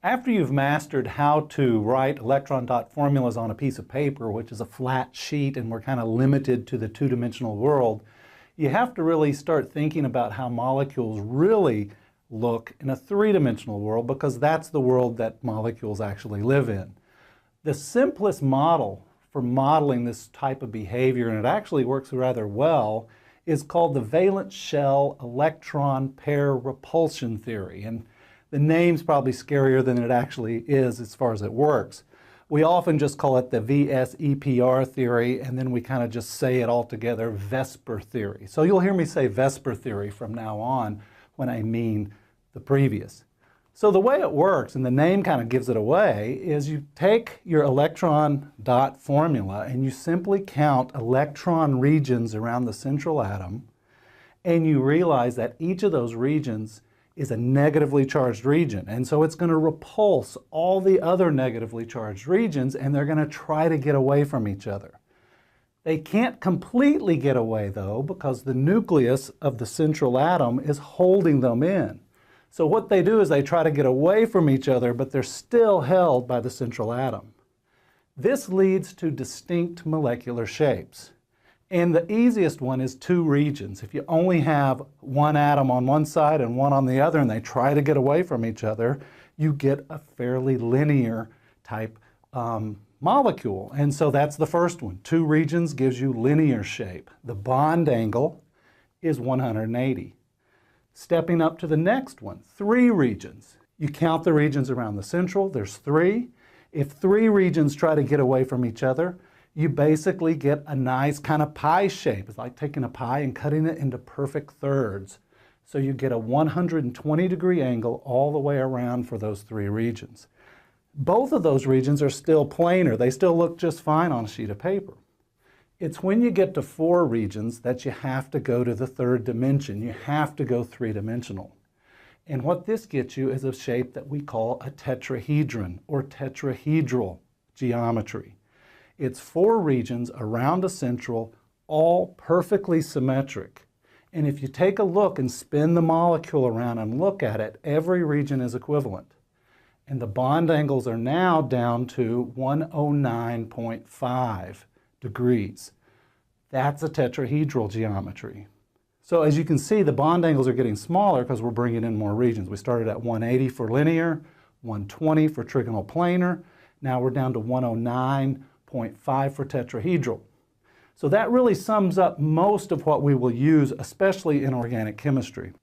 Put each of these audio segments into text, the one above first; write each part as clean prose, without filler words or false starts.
After you've mastered how to write electron dot formulas on a piece of paper, which is a flat sheet and we're kind of limited to the two-dimensional world, you have to really start thinking about how molecules really look in a three-dimensional world, because that's the world that molecules actually live in. The simplest model for modeling this type of behavior, and it actually works rather well, is called the valence shell electron pair repulsion theory. And the name's probably scarier than it actually is as far as it works. We often just call it the Vsepr theory, and then we kind of just say it all together, Vsepr theory. So you'll hear me say Vsepr theory from now on when I mean the previous. So the way it works, and the name kind of gives it away, is you take your electron dot formula and you simply count electron regions around the central atom, and you realize that each of those regions is a negatively charged region. And so it's going to repulse all the other negatively charged regions, and they're going to try to get away from each other. They can't completely get away, though, because the nucleus of the central atom is holding them in. So what they do is they try to get away from each other, but they're still held by the central atom. This leads to distinct molecular shapes. And the easiest one is two regions. If you only have one atom on one side and one on the other, and they try to get away from each other, you get a fairly linear type molecule. And so that's the first one. Two regions gives you linear shape. The bond angle is 180. Stepping up to the next one, three regions. You count the regions around the central, there's three. If three regions try to get away from each other, you basically get a nice kind of pie shape. It's like taking a pie and cutting it into perfect thirds. So you get a 120-degree angle all the way around for those three regions. Both of those regions are still planar. They still look just fine on a sheet of paper. It's when you get to four regions that you have to go to the third dimension. You have to go three-dimensional. And what this gets you is a shape that we call a tetrahedron or tetrahedral geometry. It's four regions around a central, all perfectly symmetric. And if you take a look and spin the molecule around and look at it, every region is equivalent. And the bond angles are now down to 109.5 degrees. That's a tetrahedral geometry. So as you can see, the bond angles are getting smaller because we're bringing in more regions. We started at 180 for linear, 120 for trigonal planar. Now we're down to 109.5 for tetrahedral. So that really sums up most of what we will use, especially in organic chemistry.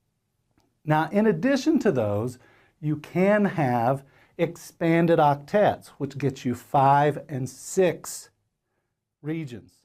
Now, in addition to those, you can have expanded octets, which gets you 5 and 6 regions.